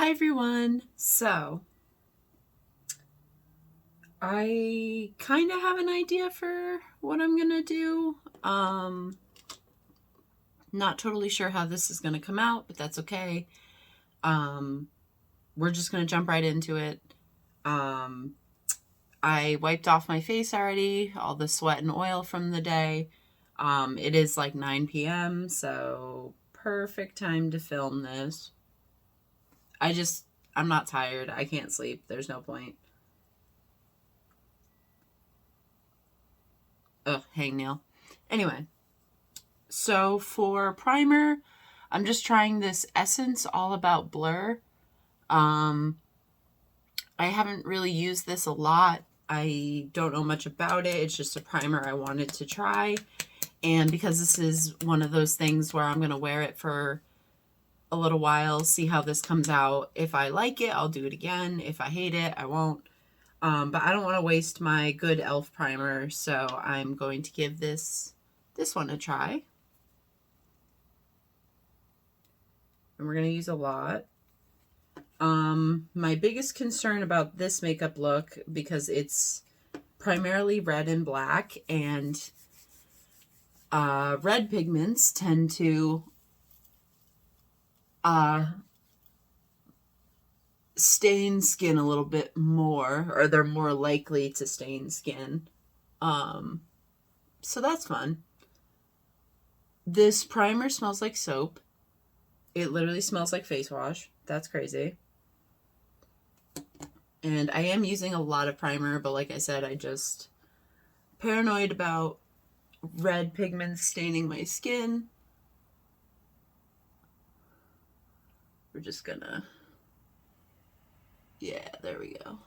Hi everyone. So, I kind of have an idea for what I'm going to do. Not totally sure how this is going to come out, but that's okay. We're just going to jump right into it. I wiped off my face already, all the sweat and oil from the day. It is like 9 p.m., so perfect time to film this. I'm not tired. I can't sleep. There's no point. Ugh, hangnail. Anyway, so for primer, I'm just trying this Essence All About Blur. I haven't really used this a lot. I don't know much about it. It's just a primer I wanted to try. And because this is one of those things where I'm going to wear it for a little while, see how this comes out. If I like it, I'll do it again. If I hate it, I won't. But I don't want to waste my good e.l.f. primer, so I'm going to give this one a try. And we're going to use a lot. My biggest concern about this makeup look, because it's primarily red and black, and red pigments tend to stain skin a little bit more, or they're more likely to stain skin. So that's fun. This primer smells like soap. It literally smells like face wash. That's crazy. And I am using a lot of primer, but like I said, I just paranoid about red pigments staining my skin. We're just gonna, yeah, there we go.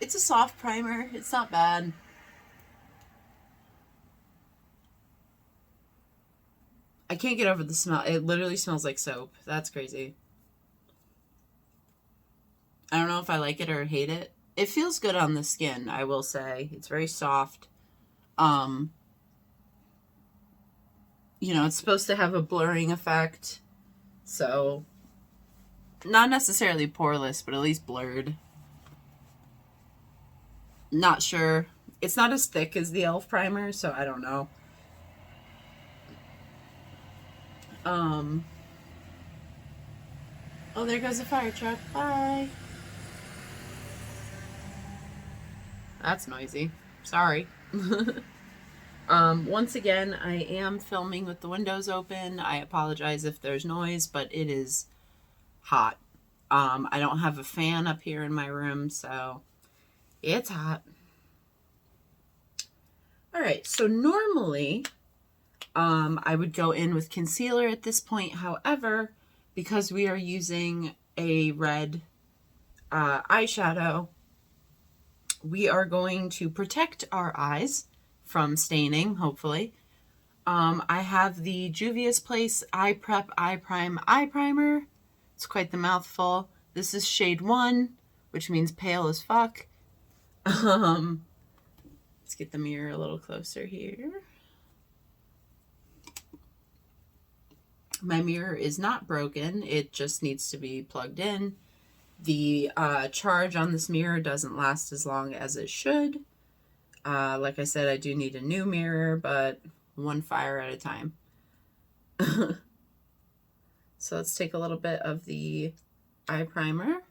It's a soft primer. It's not bad. I can't get over the smell. It literally smells like soap. That's crazy. I don't know if I like it or hate it. It feels good on the skin, I will say. It's very soft. It's supposed to have a blurring effect. So, not necessarily poreless, but at least blurred. Not sure. It's not as thick as the e.l.f. primer, so I don't know. Oh, there goes a fire truck. Bye. That's noisy. Sorry. Once again, I am filming with the windows open. I apologize if there's noise, but it is hot. I don't have a fan up here in my room, so it's hot. All right, so normally I would go in with concealer at this point. However, because we are using a red eyeshadow, we are going to protect our eyes from staining, hopefully. I have the Juvia's Place Eye Prep Eye Prime Eye Primer. It's quite the mouthful. This is shade 1, which means pale as fuck. Let's get the mirror a little closer here. My mirror is not broken. It just needs to be plugged in. The charge on this mirror doesn't last as long as it should. Like I said, I do need a new mirror, but one fire at a time. So let's take a little bit of the eye primer.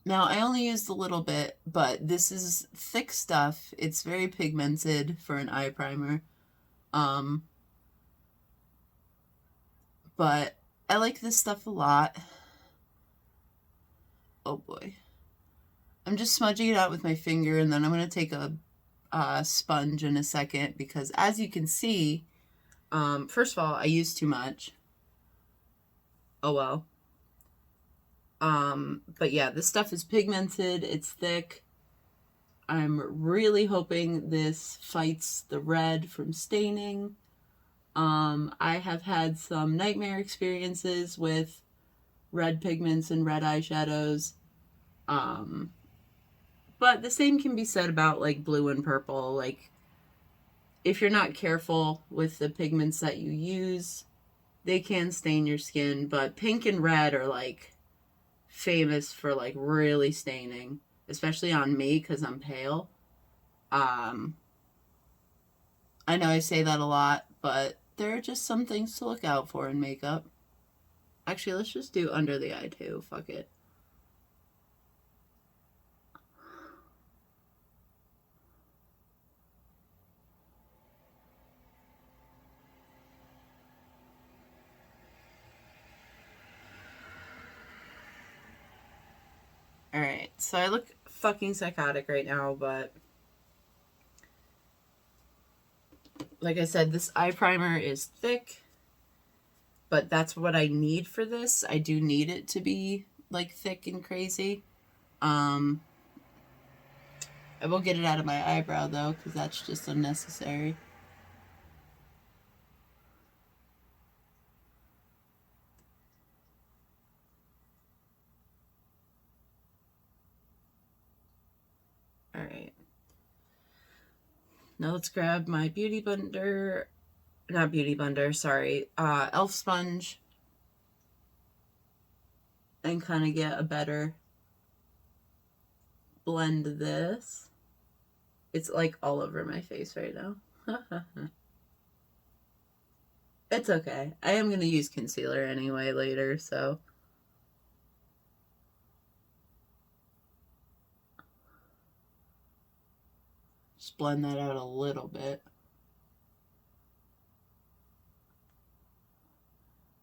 Now, I only used a little bit, but this is thick stuff. It's very pigmented for an eye primer. But I like this stuff a lot. Oh boy. I'm just smudging it out with my finger, and then I'm going to take a sponge in a second, because as you can see, first of all, I used too much. Oh well. But yeah, this stuff is pigmented. It's thick. I'm really hoping this fights the red from staining. I have had some nightmare experiences with red pigments and red eyeshadows. But the same can be said about like blue and purple. Like if you're not careful with the pigments that you use, they can stain your skin. But pink and red are like famous for like really staining, especially on me because I'm pale. I know I say that a lot, but there are just some things to look out for in makeup. Actually, let's just do under the eye too. Fuck it. Alright, so I look fucking psychotic right now, but like I said, this eye primer is thick, but that's what I need for this. I do need it to be like thick and crazy. I will get it out of my eyebrow though, because that's just unnecessary. Alright. Now let's grab my Beauty Blender, not Beauty Blender, sorry, e.l.f. sponge, and kind of get a better blend of this. It's like all over my face right now. It's okay. I am going to use concealer anyway later, so. Just blend that out a little bit.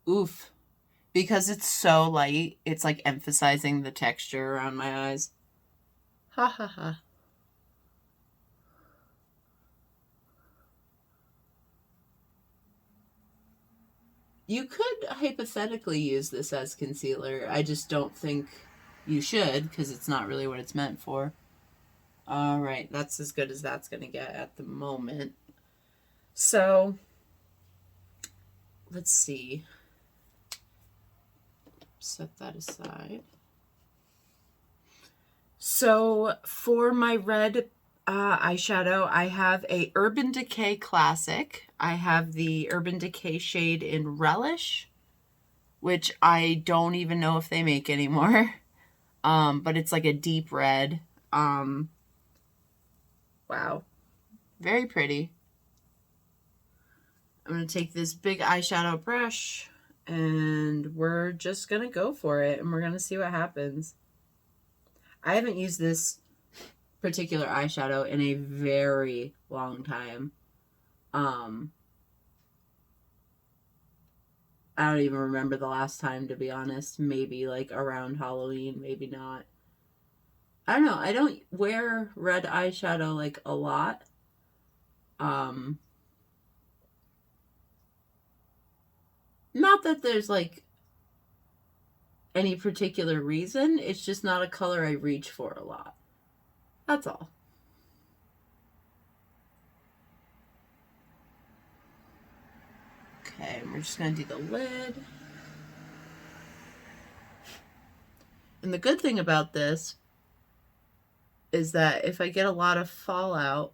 Oof. Because it's so light, it's like emphasizing the texture around my eyes. Ha ha ha. You could hypothetically use this as concealer. I just don't think you should because it's not really what it's meant for. Alright, that's as good as that's going to get at the moment. So, let's see. Set that aside. So, for my red eyeshadow, I have a Urban Decay Classic. I have the Urban Decay shade in Relish, which I don't even know if they make anymore. But it's like a deep red. Wow. Very pretty. I'm going to take this big eyeshadow brush and we're just going to go for it and we're going to see what happens. I haven't used this particular eyeshadow in a very long time. I don't even remember the last time, to be honest. Maybe like around Halloween, maybe not. I don't know. I don't wear red eyeshadow like a lot. Not that there's like any particular reason. It's just not a color I reach for a lot. That's all. Okay, we're just going to do the lid. And the good thing about this is that if I get a lot of fallout,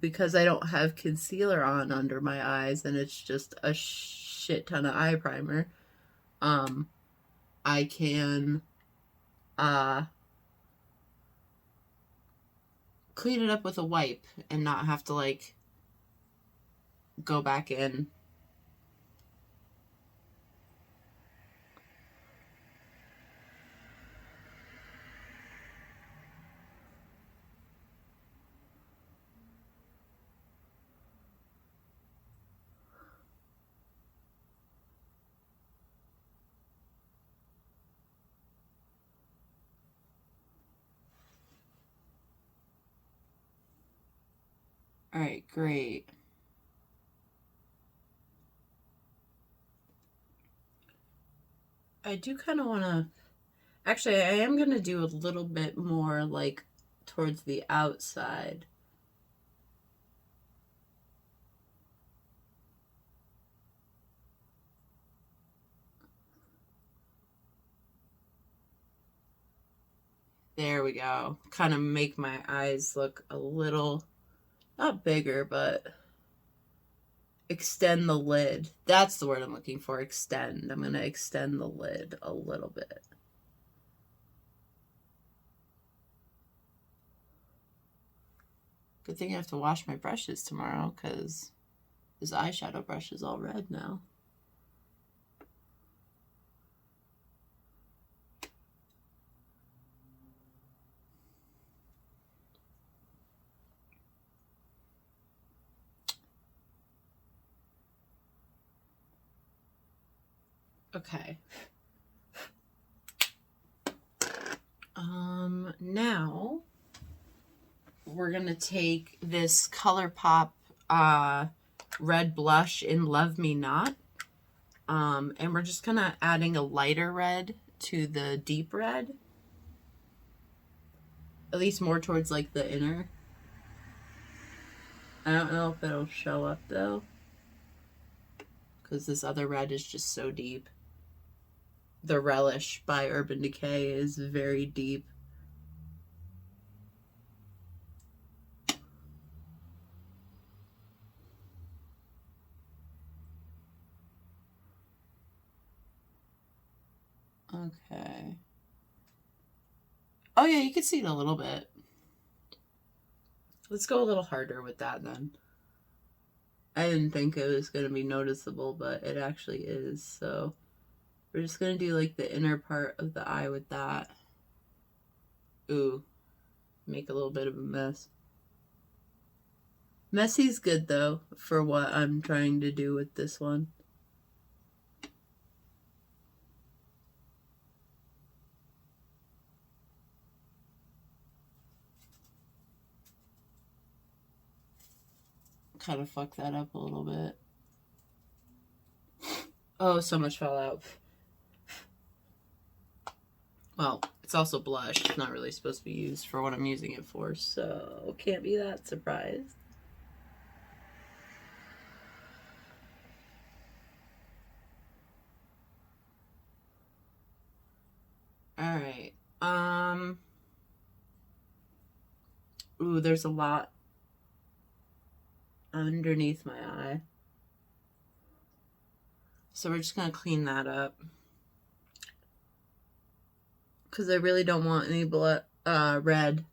because I don't have concealer on under my eyes and it's just a shit ton of eye primer, I can clean it up with a wipe and not have to like go back in. All right, great. I do kind of want to, actually, I am going to do a little bit more like towards the outside. There we go. Kind of make my eyes look a little, not bigger, but extend the lid. That's the word I'm looking for, extend. I'm going to extend the lid a little bit. Good thing I have to wash my brushes tomorrow because this eyeshadow brush is all red now. Okay. Now we're gonna take this ColourPop red blush in Love Me Not, and we're just kind of adding a lighter red to the deep red, at least more towards like the inner. I don't know if it'll show up though, because this other red is just so deep. The Relish by Urban Decay is very deep. Okay. Oh yeah, you can see it a little bit. Let's go a little harder with that then. I didn't think it was going to be noticeable, but it actually is. So we're just going to do like the inner part of the eye with that. Ooh, make a little bit of a mess. Messy's good though for what I'm trying to do with this one. Kind of fuck that up a little bit. Oh, so much fell out. Well, it's also blush. It's not really supposed to be used for what I'm using it for, so can't be that surprised. Alright. Ooh, there's a lot underneath my eye. So we're just going to clean that up. Because I really don't want any red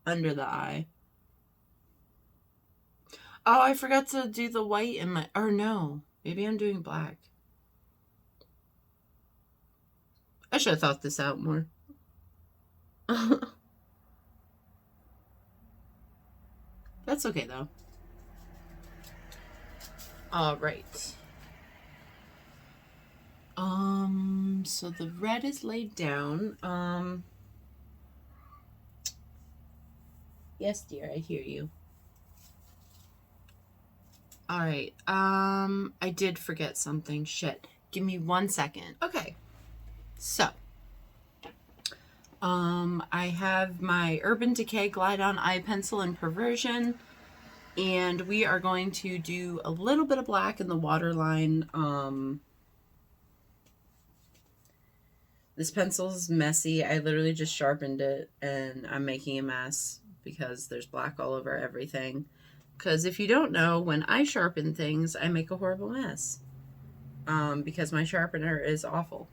under the eye. Oh, I forgot to do the white in my... Or no. Maybe I'm doing black. I should have thought this out more. That's okay, though. All right. So the red is laid down. Yes, dear, I hear you. All right. I did forget something. Shit. Give me 1 second. Okay. So, I have my Urban Decay Glide On Eye Pencil in Perversion, and we are going to do a little bit of black in the waterline. This pencil's messy. I literally just sharpened it, and I'm making a mess because there's black all over everything. Because if you don't know, when I sharpen things, I make a horrible mess. Because my sharpener is awful.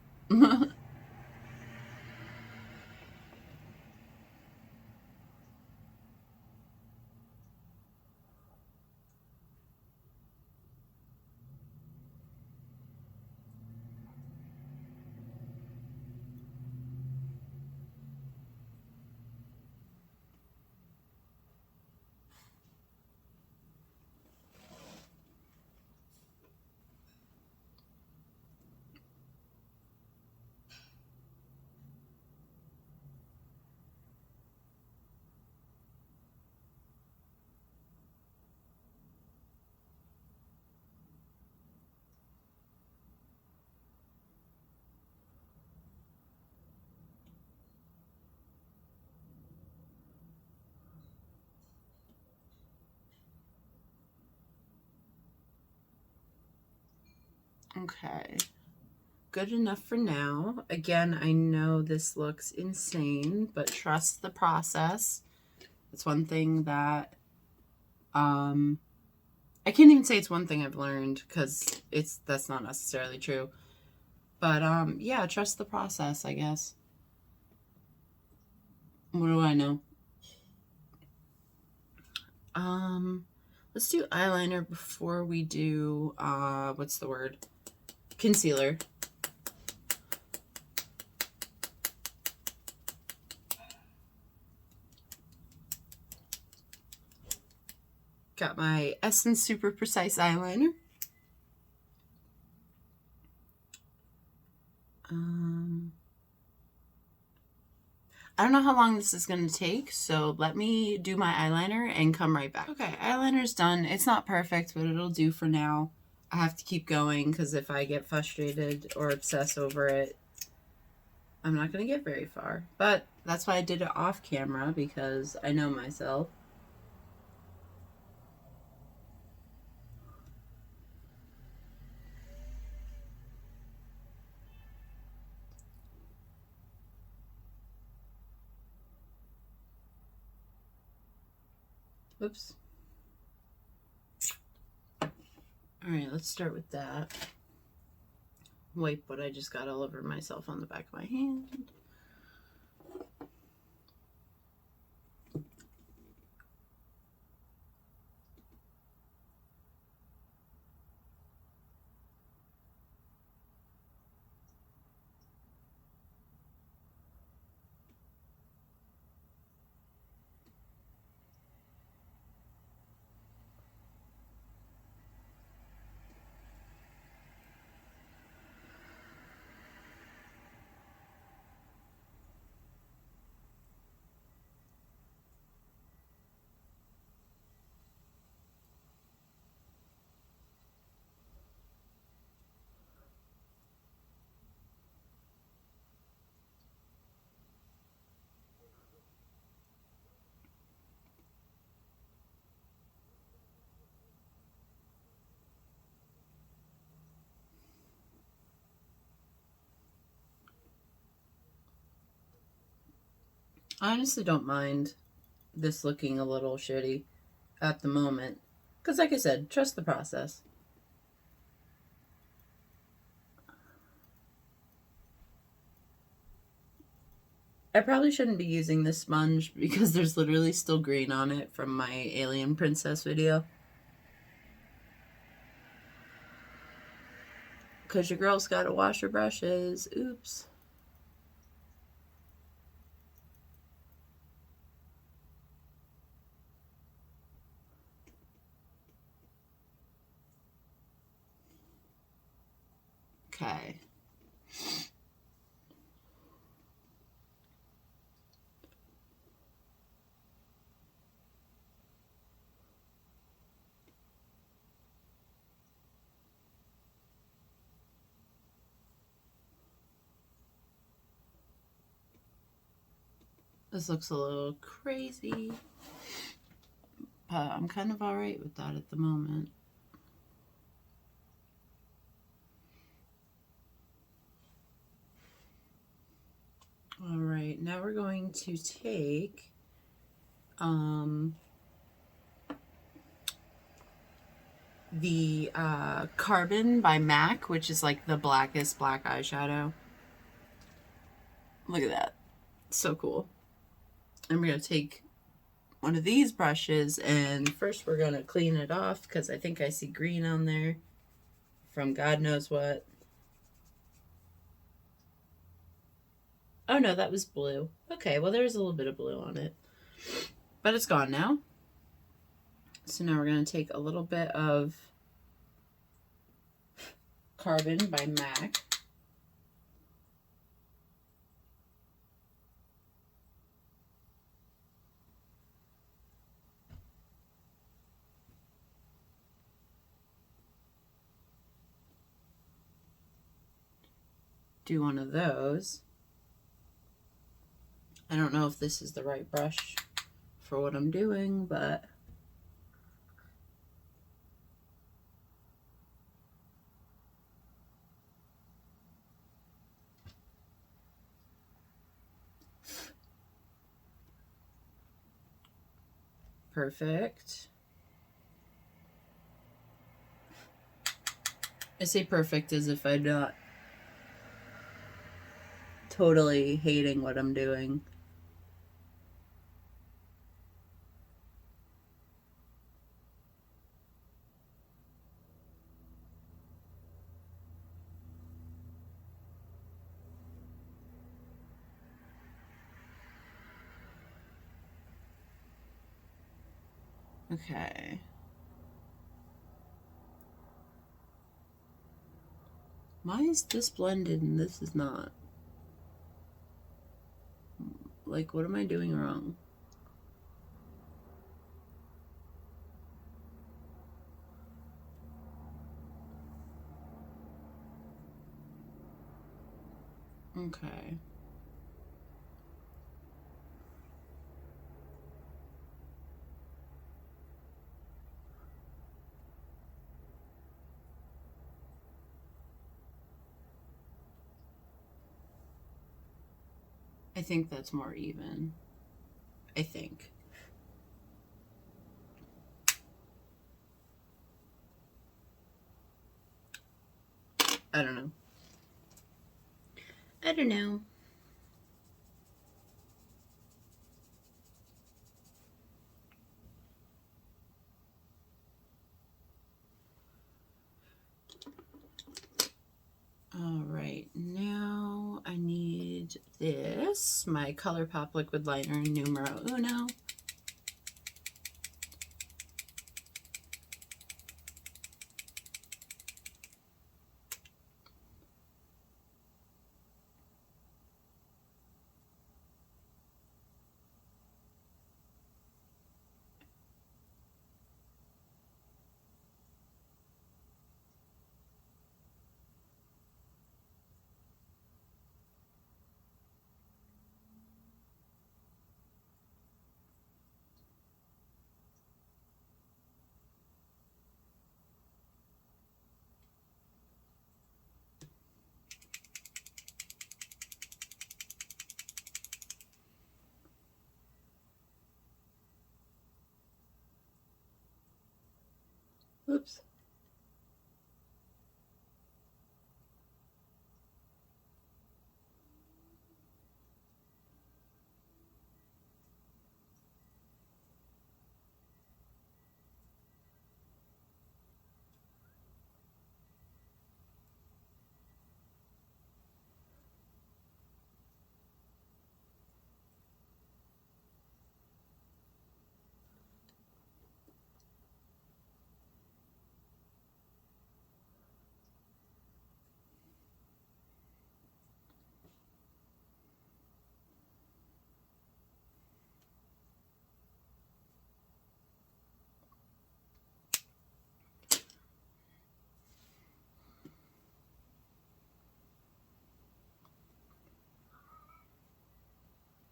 Okay. good enough for now. Again, I know this looks insane, but trust the process. It's one thing that, I can't even say it's one thing I've learned, because that's not necessarily true. But, yeah, trust the process, I guess. What do I know? Let's do eyeliner before we do, what's the word? Concealer. Got my Essence Super Precise eyeliner. I don't know how long this is going to take, so let me do my eyeliner and come right back. Okay, eyeliner's done. It's not perfect, but it'll do for now. I have to keep going because if I get frustrated or obsess over it, I'm not going to get very far. But that's why I did it off camera, because I know myself. Oops. Alright, let's start with that. Wipe what I just got all over myself on the back of my hand. I honestly don't mind this looking a little shitty at the moment. Because like I said, trust the process. I probably shouldn't be using this sponge because there's literally still green on it from my Alien Princess video. Because your girl's got to wash her brushes. Oops. Okay. This looks a little crazy, but I'm kind of alright with that at the moment. Alright, now we're going to take the Carbon by MAC, which is like the blackest black eyeshadow. Look at that. So cool. And we're going to take one of these brushes, and first we're going to clean it off because I think I see green on there from God knows what. Oh no, that was blue. Okay, well there's a little bit of blue on it, but it's gone now. So now we're going to take a little bit of Carbon by MAC. Do one of those. I don't know if this is the right brush for what I'm doing, but perfect. I say perfect as if I'm not totally hating what I'm doing. Okay. Why is this blended and this is not? Like, what am I doing wrong? Okay. I think that's more even. I think. I don't know. I don't know. All right, now I need this, my ColourPop liquid liner numero uno. Oops.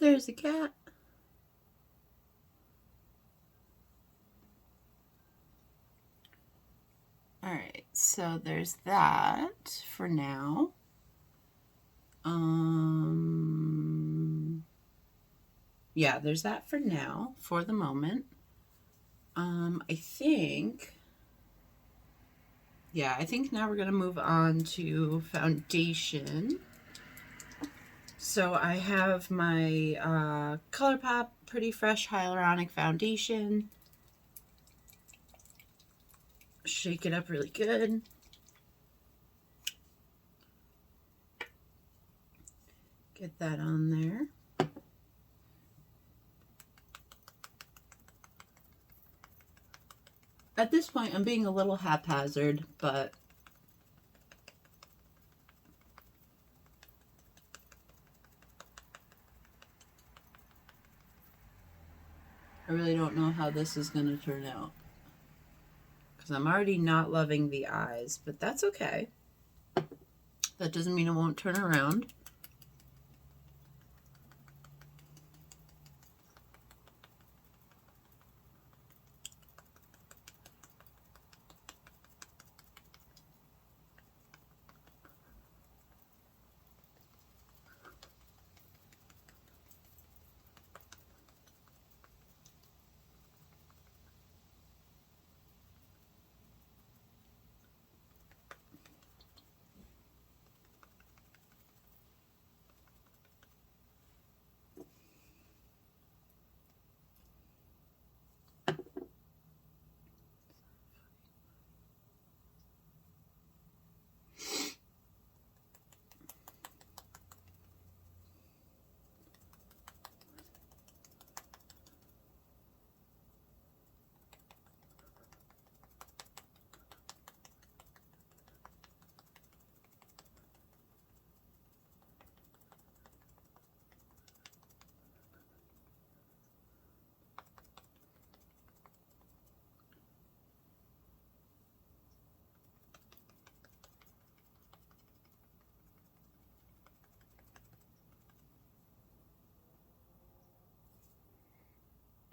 There's a cat. All right, so there's that for now. Yeah, there's that for now, for the moment. I think, yeah, I think now we're gonna move on to foundation. So I have my ColourPop Pretty Fresh Hyaluronic Foundation. Shake it up really good. Get that on there. At this point, I'm being a little haphazard, but I really don't know how this is going to turn out. Because I'm already not loving the eyes, but that's okay. That doesn't mean it won't turn around.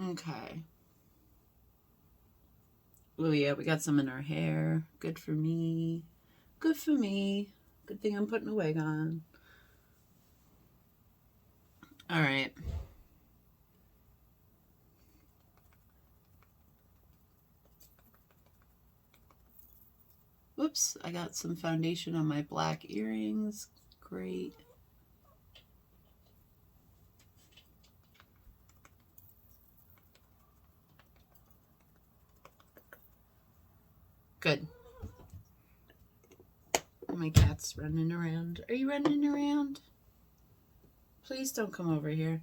Okay. Oh yeah, we got some in our hair. Good for me. Good for me. Good thing I'm putting a wig on. All right. Whoops, I got some foundation on my black earrings. Great. Good. My cat's running around. Are you running around? Please don't come over here.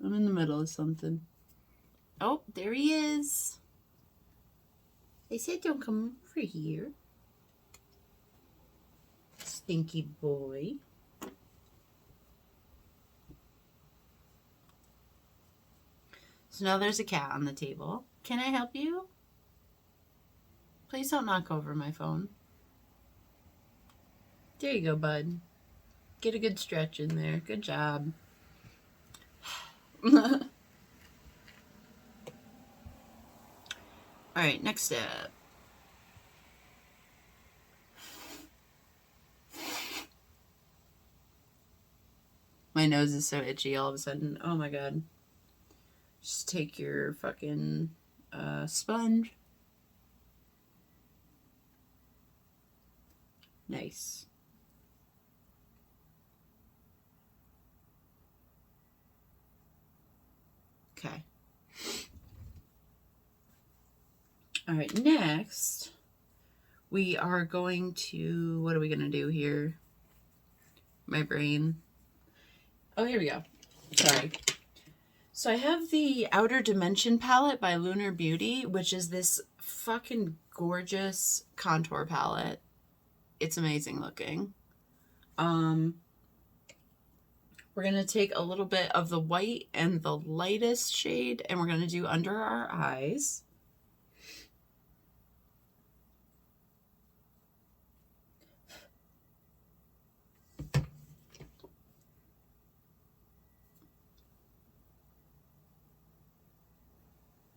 I'm in the middle of something. Oh, there he is. I said don't come over here. Stinky boy. So now there's a cat on the table. Can I help you? Please don't knock over my phone. There you go, bud. Get a good stretch in there. Good job. All right, next step. My nose is so itchy all of a sudden. Oh my god. Just take your fucking sponge. Nice. Okay. All right, next we are going to, what are we going to do here? My brain. Oh, here we go. Sorry. So I have the Outer Dimension palette by Lunar Beauty, which is this fucking gorgeous contour palette. It's amazing looking. We're going to take a little bit of the white and the lightest shade, and we're going to do under our eyes.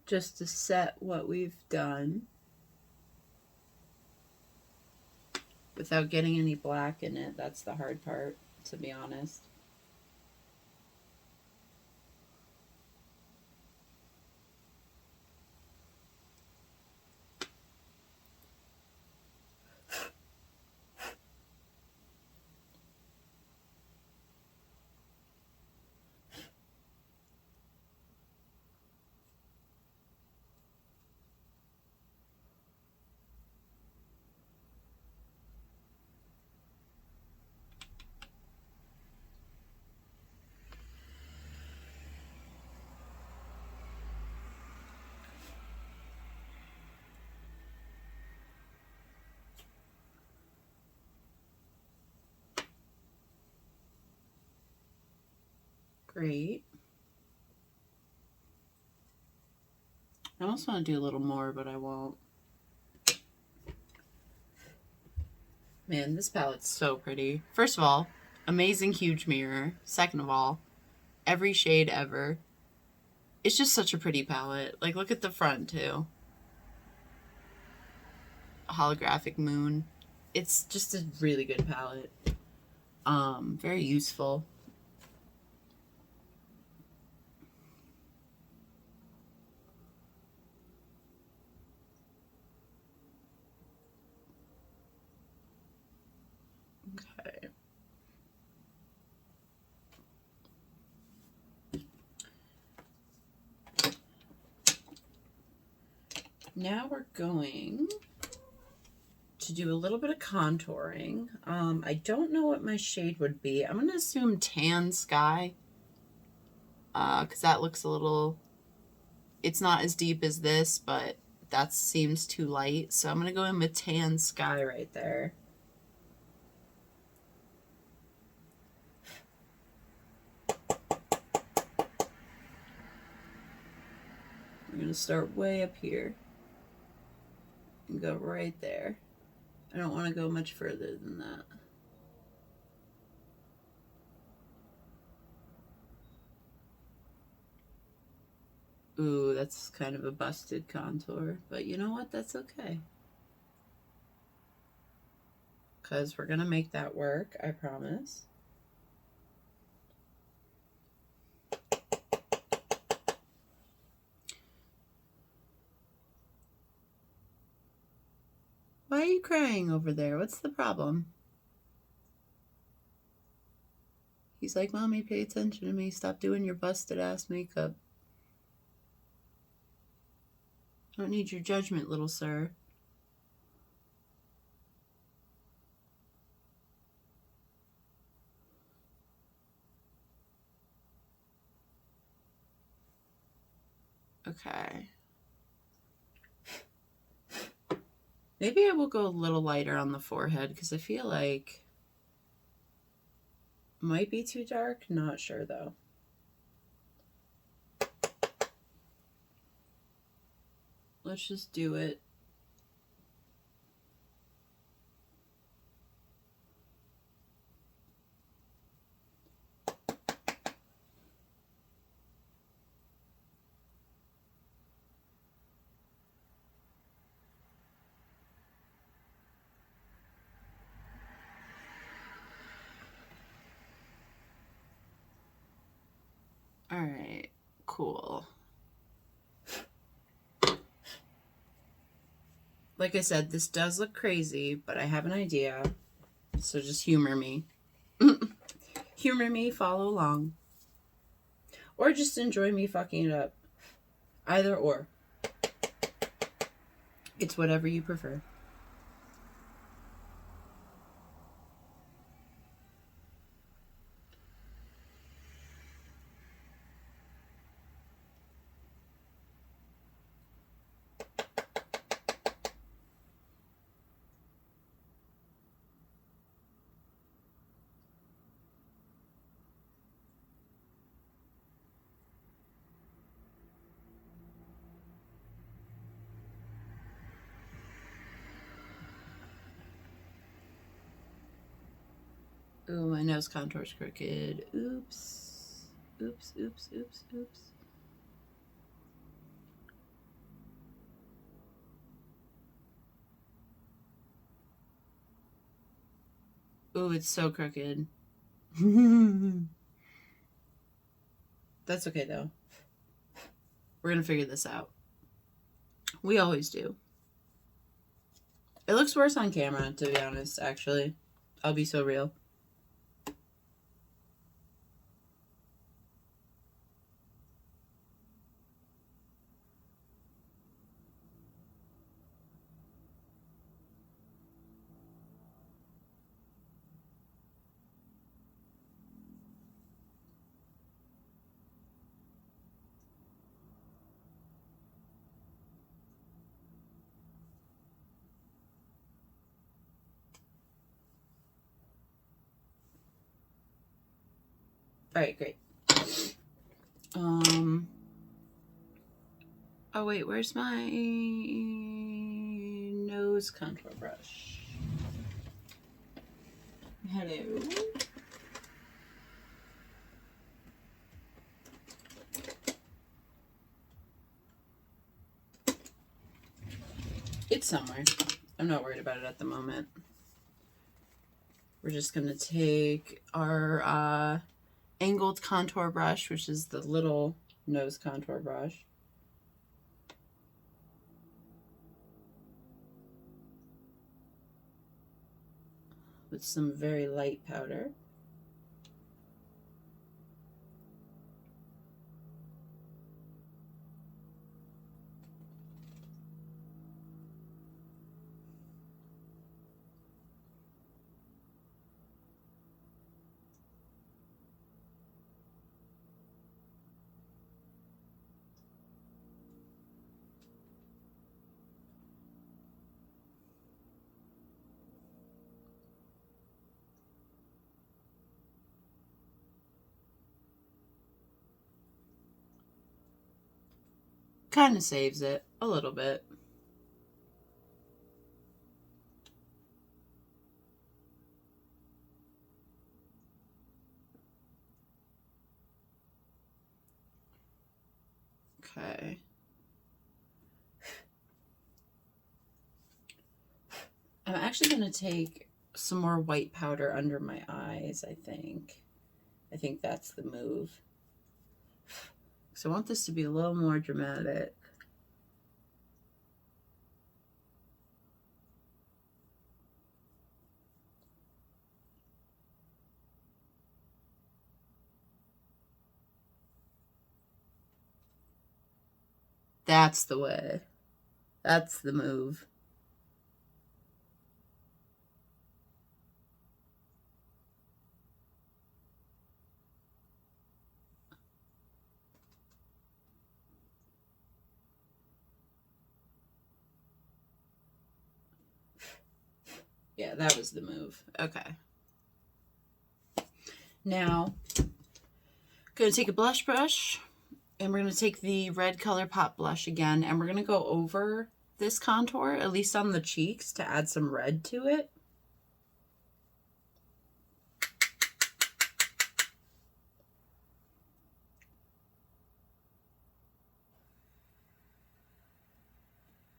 Just to set what we've done without getting any black in it. That's the hard part, to be honest. Great. I almost want to do a little more, but I won't. Man, this palette's so pretty. First of all, amazing huge mirror. Second of all, every shade ever. It's just such a pretty palette. Like, look at the front, too. A holographic moon. It's just a really good palette. Very useful. Okay. Now we're going to do a little bit of contouring. I don't know what my shade would be. I'm going to assume Tan Sky. Because that looks a little... It's not as deep as this, but that seems too light. So I'm going to go in with Tan Sky right there. We're going to start way up here and go right there. I don't want to go much further than that. Ooh, that's kind of a busted contour. But you know what? That's okay. Because we're going to make that work, I promise. Why are you crying over there? What's the problem? He's like, Mommy, pay attention to me. Stop doing your busted ass makeup. I don't need your judgment, little sir. Okay. Maybe I will go a little lighter on the forehead because I feel like it might be too dark. Not sure though. Let's just do it. All right, cool. Like I said, this does look crazy, but I have an idea. So just humor me. Humor me, follow along. Or just enjoy me fucking it up. Either or. It's whatever you prefer. Ooh, my nose contour's crooked. Oops. Oops, oops, oops, oops. Ooh, it's so crooked. That's okay, though. We're going to figure this out. We always do. It looks worse on camera, to be honest, actually. I'll be so real. Alright, great. Oh wait, where's my nose contour brush? Hello. It's somewhere. I'm not worried about it at the moment. We're just going to take our angled contour brush, which is the little nose contour brush. With some very light powder. Kind of saves it a little bit. Okay. I'm actually going to take some more white powder under my eyes, I think. I think that's the move. So I want this to be a little more dramatic. That's the way. That's the move. Yeah, that was the move. Okay. Now, I'm going to take a blush brush, and we're going to take the red ColourPop blush again, and we're going to go over this contour, at least on the cheeks, to add some red to it.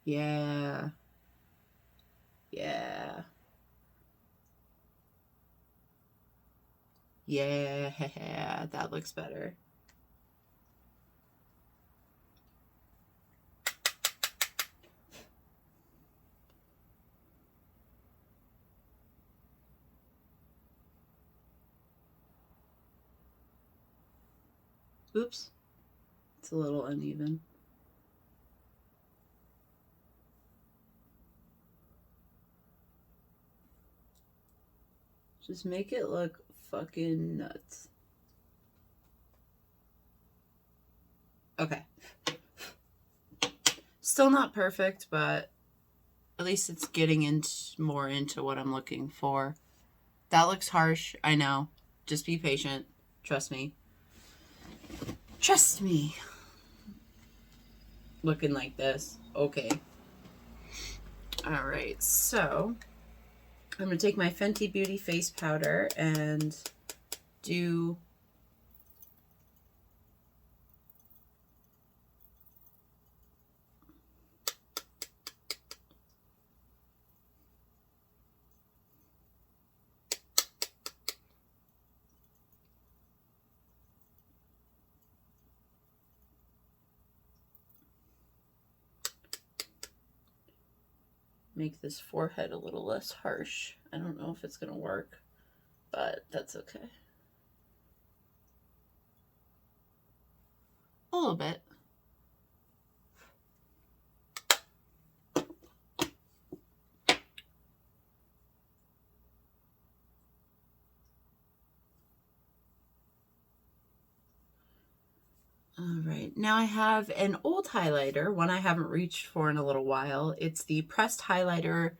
Yeah. Yeah. Yeah, that looks better. Oops. It's a little uneven. Just make it look fucking nuts. Okay. Still not perfect, but at least it's getting more into what I'm looking for. That looks harsh, I know. Just be patient. Trust me. Trust me. Looking like this. Okay. Alright, so I'm going to take my Fenty Beauty face powder and do make this forehead a little less harsh. I don't know if it's going to work, but that's okay. A little bit. Alright, now I have an old highlighter, one I haven't reached for in a little while. It's the pressed highlighter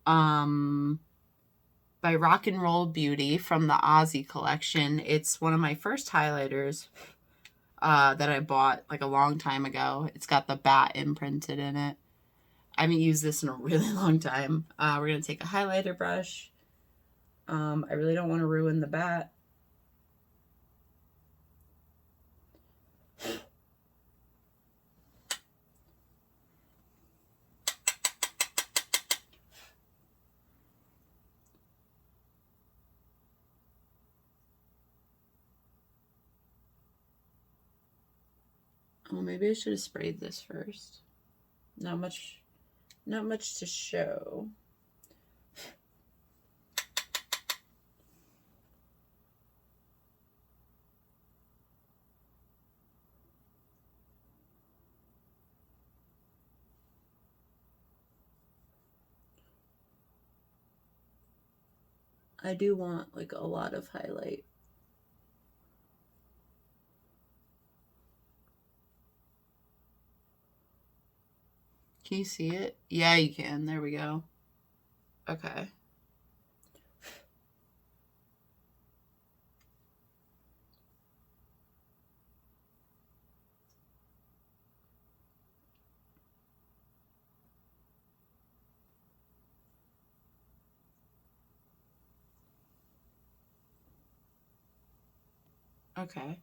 by Rock and Roll Beauty from the Aussie collection. It's one of my first highlighters that I bought like a long time ago. It's got the bat imprinted in it. I haven't used this in a really long time. We're going to take a highlighter brush. I really don't want to ruin the bat. Oh, maybe I should have sprayed this first. Not much to show. I do want like a lot of highlight. Can you see it? Yeah, you can. There we go. Okay. Okay.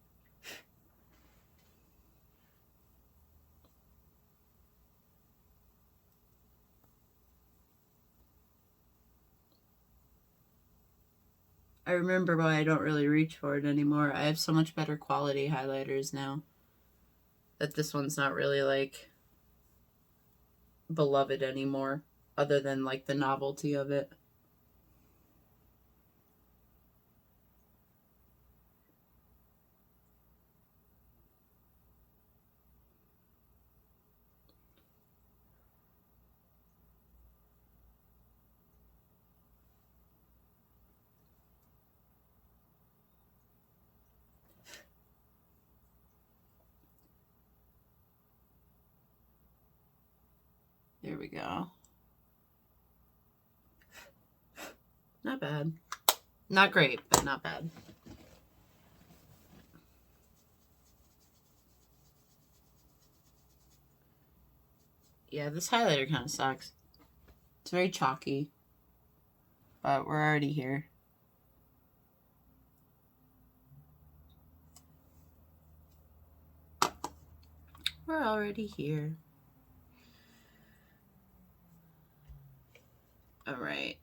I remember why I don't really reach for it anymore. I have so much better quality highlighters now that this one's not really like beloved anymore, other than like the novelty of it. There we go. Not bad. Not great, but not bad. Yeah, this highlighter kind of sucks. It's very chalky, but we're already here. We're already here. All right.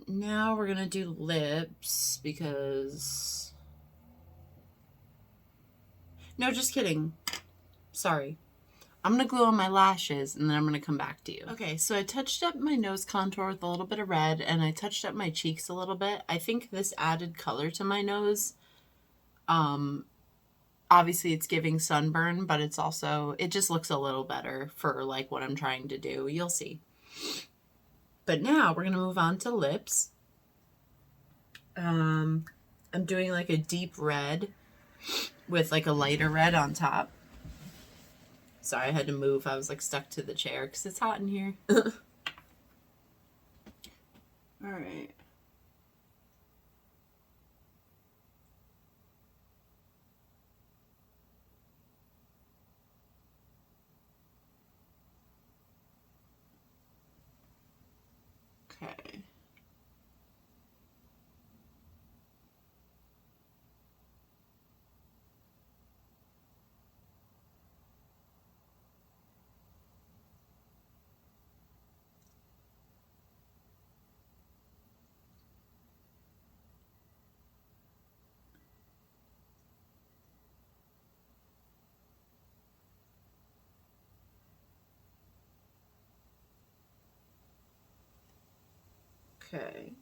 Now we're going to do lips because... No, just kidding. Sorry. I'm going to glue on my lashes and then I'm going to come back to you. Okay, so I touched up my nose contour with a little bit of red and I touched up my cheeks a little bit. I think this added color to my nose. Obviously it's giving sunburn, but it's also, it just looks a little better for like what I'm trying to do. You'll see. But now we're going to move on to lips. I'm doing like a deep red with like a lighter red on top. Sorry, I had to move. I was like stuck to the chair because it's hot in here. All right. Okay. Okay.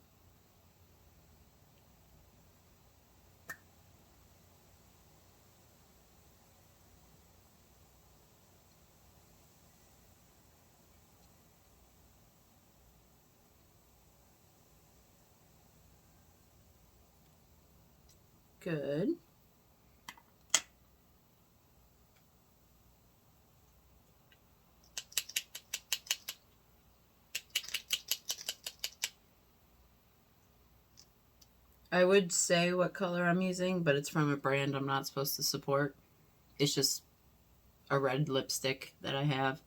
Good. I would say what color I'm using, but it's from a brand I'm not supposed to support. It's just a red lipstick that I have.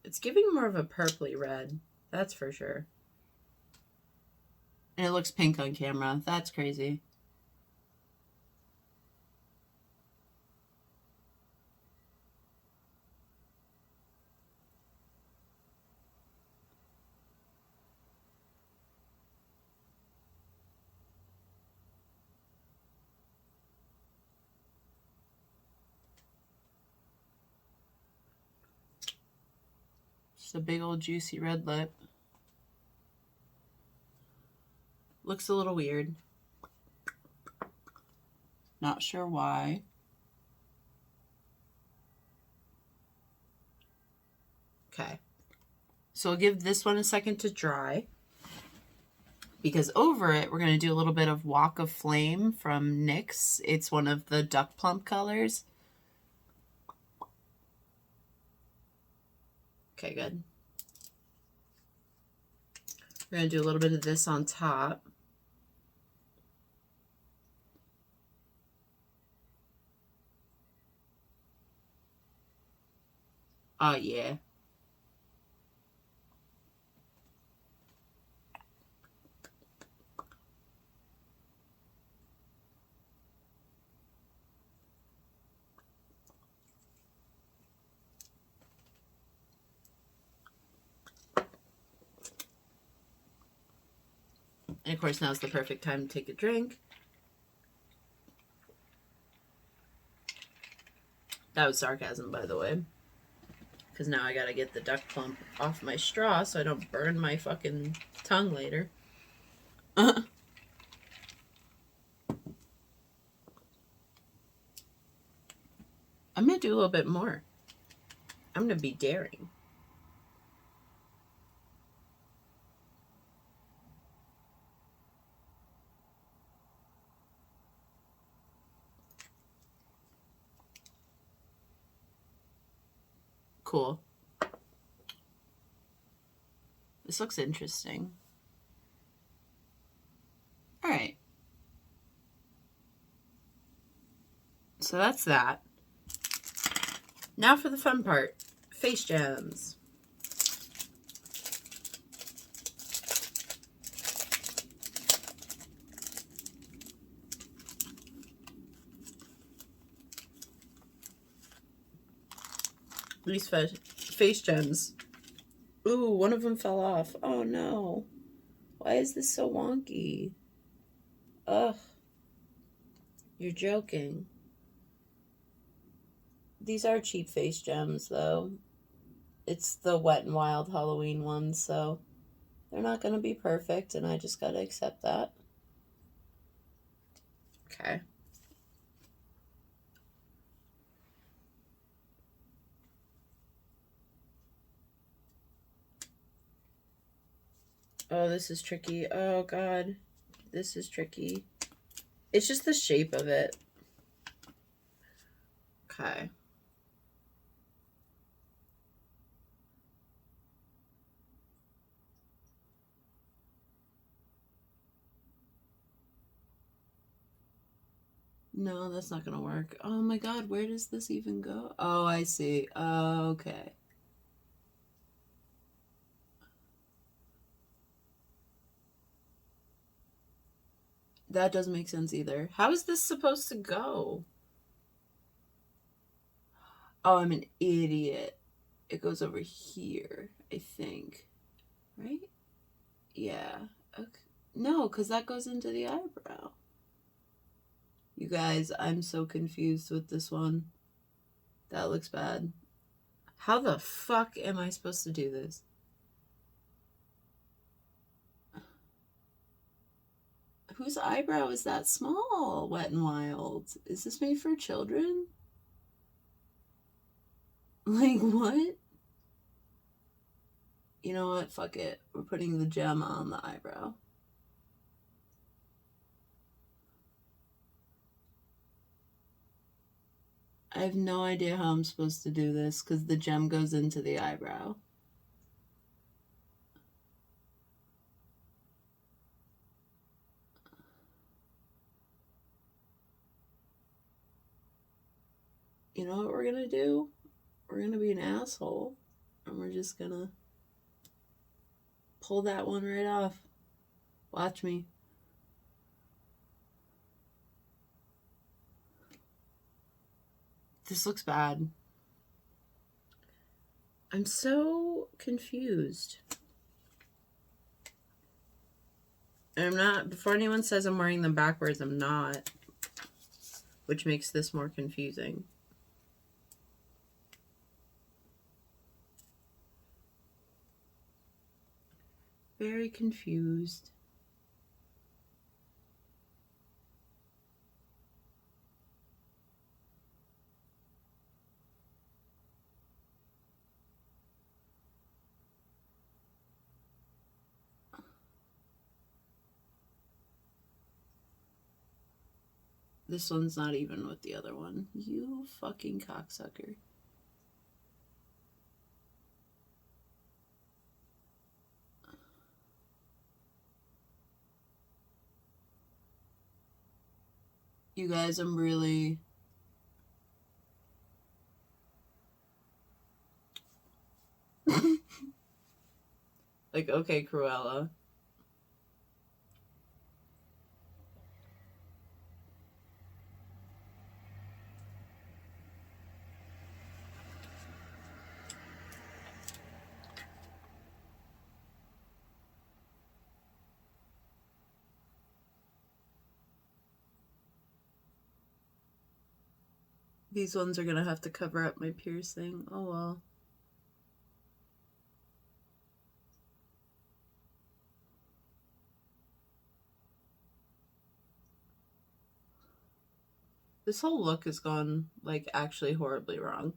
It's giving more of a purpley red. That's for sure. And it looks pink on camera. That's crazy. Just a big old juicy red lip. Looks a little weird. Not sure why. Okay. So we'll give this one a second to dry. Because over it, we're going to do a little bit of Walk of Flame from NYX. It's one of the Duck Plump colors. Okay, good. We're going to do a little bit of this on top. Oh, yeah. And of course, now's the perfect time to take a drink. That was sarcasm, by the way. Because now I gotta get the duck clump off my straw so I don't burn my fucking tongue later. I'm gonna do a little bit more. I'm gonna be daring. Cool. This looks interesting. All right. So that's that. Now for the fun part. Face gems. These face gems. Ooh, one of them fell off. Oh no. Why is this so wonky? Ugh. You're joking. These are cheap face gems, though. It's the Wet n Wild Halloween ones, so they're not going to be perfect, and I just got to accept that. Okay. Oh, this is tricky. Oh, God. This is tricky. It's just the shape of it. Okay. No, that's not going to work. Oh, my God. Where does this even go? Oh, I see. Okay. That doesn't make sense either. How is this supposed to go? Oh, I'm an idiot. It goes over here, I think. Right? Yeah. Okay. No, because that goes into the eyebrow. You guys, I'm so confused with this one. That looks bad. How the fuck am I supposed to do this? Whose eyebrow is that small? Wet n Wild. Is this made for children? Like, what? You know what? Fuck it. We're putting the gem on the eyebrow. I have no idea how I'm supposed to do this because the gem goes into the eyebrow. You know what we're gonna do? We're gonna be an asshole and we're just gonna pull that one right off. Watch me. This looks bad. I'm so confused. And I'm not, before anyone says I'm wearing them backwards, I'm not. Which makes this more confusing. Very confused. This one's not even with the other one. You fucking cocksucker. You guys, I'm really... like, okay, Cruella. These ones are gonna have to cover up my piercing. Oh well. This whole look has gone, like, actually horribly wrong.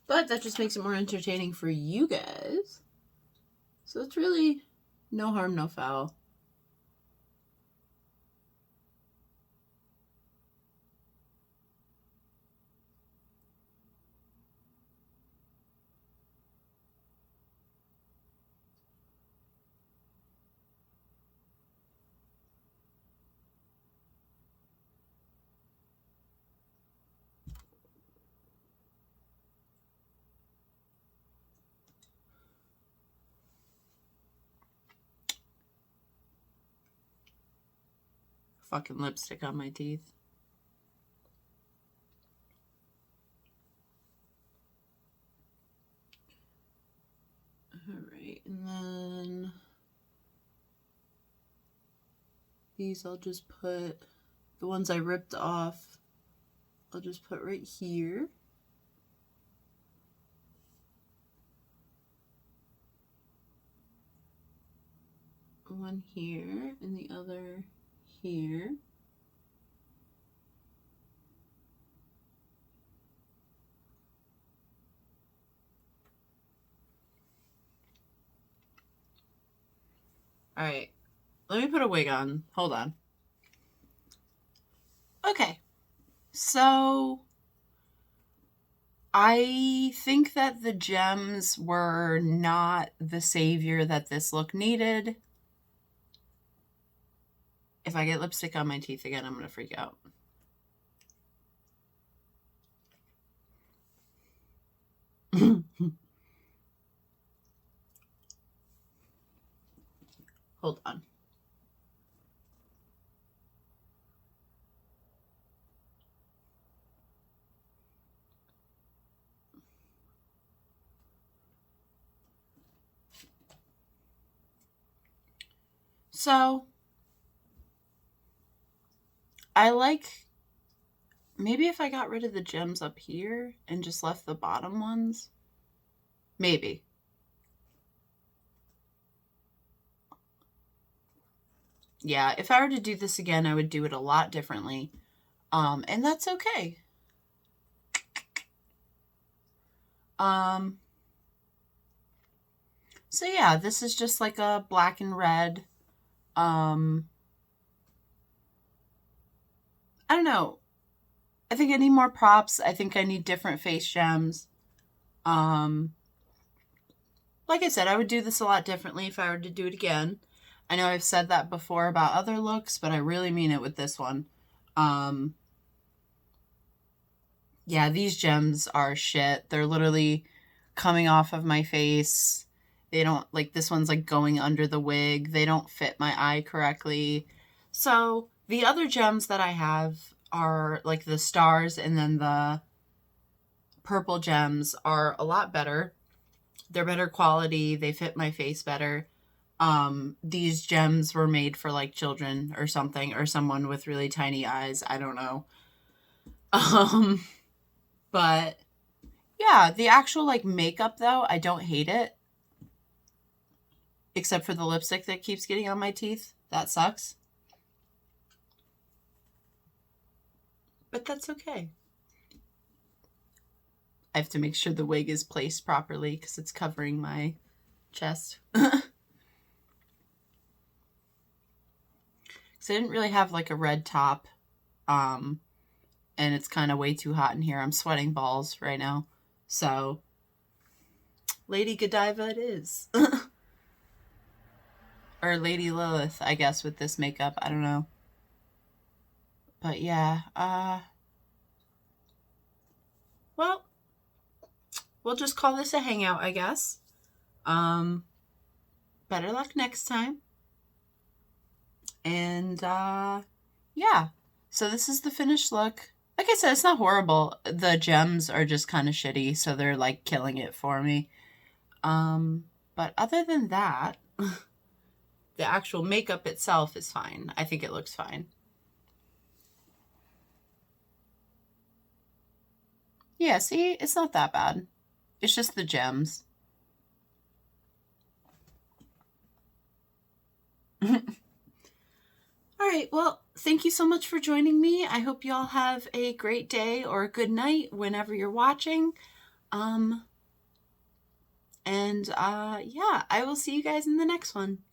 But that just makes it more entertaining for you guys. So it's really no harm, no foul. Fucking lipstick on my teeth. Alright, and then these I'll just put, the ones I ripped off, I'll just put right here. One here and the other here. All right, let me put a wig on. Hold on. Okay, so I think that the gems were not the savior that this look needed. If I get lipstick on my teeth again, I'm going to freak out. Hold on. So, I like, maybe if I got rid of the gems up here and just left the bottom ones, maybe. Yeah, if I were to do this again, I would do it a lot differently. And that's okay. So yeah, this is just like a black and red. I don't know. I think I need more props. I think I need different face gems. Like I said, I would do this a lot differently if I were to do it again. I know I've said that before about other looks, but I really mean it with this one. Yeah, these gems are shit. They're literally coming off of my face. They don't, like, this one's like going under the wig. They don't fit my eye correctly. So the other gems that I have are like the stars, and then the purple gems are a lot better. They're better quality. They fit my face better. These gems were made for like children or something, or someone with really tiny eyes. I don't know. But yeah, the actual like makeup though, I don't hate it. Except for the lipstick that keeps getting on my teeth. That sucks. But that's okay. I have to make sure the wig is placed properly because it's covering my chest. Because I didn't really have like a red top. And it's kind of way too hot in here. I'm sweating balls right now. So, Lady Godiva it is. Or Lady Lilith, I guess, with this makeup. I don't know. But yeah, well, we'll just call this a hangout, I guess. Better luck next time. And, yeah. So this is the finished look. Like I said, it's not horrible. The gems are just kind of shitty, so they're, like, killing it for me. But other than that, the actual makeup itself is fine. I think it looks fine. Yeah, see, it's not that bad. It's just the gems. All right, well, thank you so much for joining me. I hope you all have a great day or a good night whenever you're watching. Yeah, I will see you guys in the next one.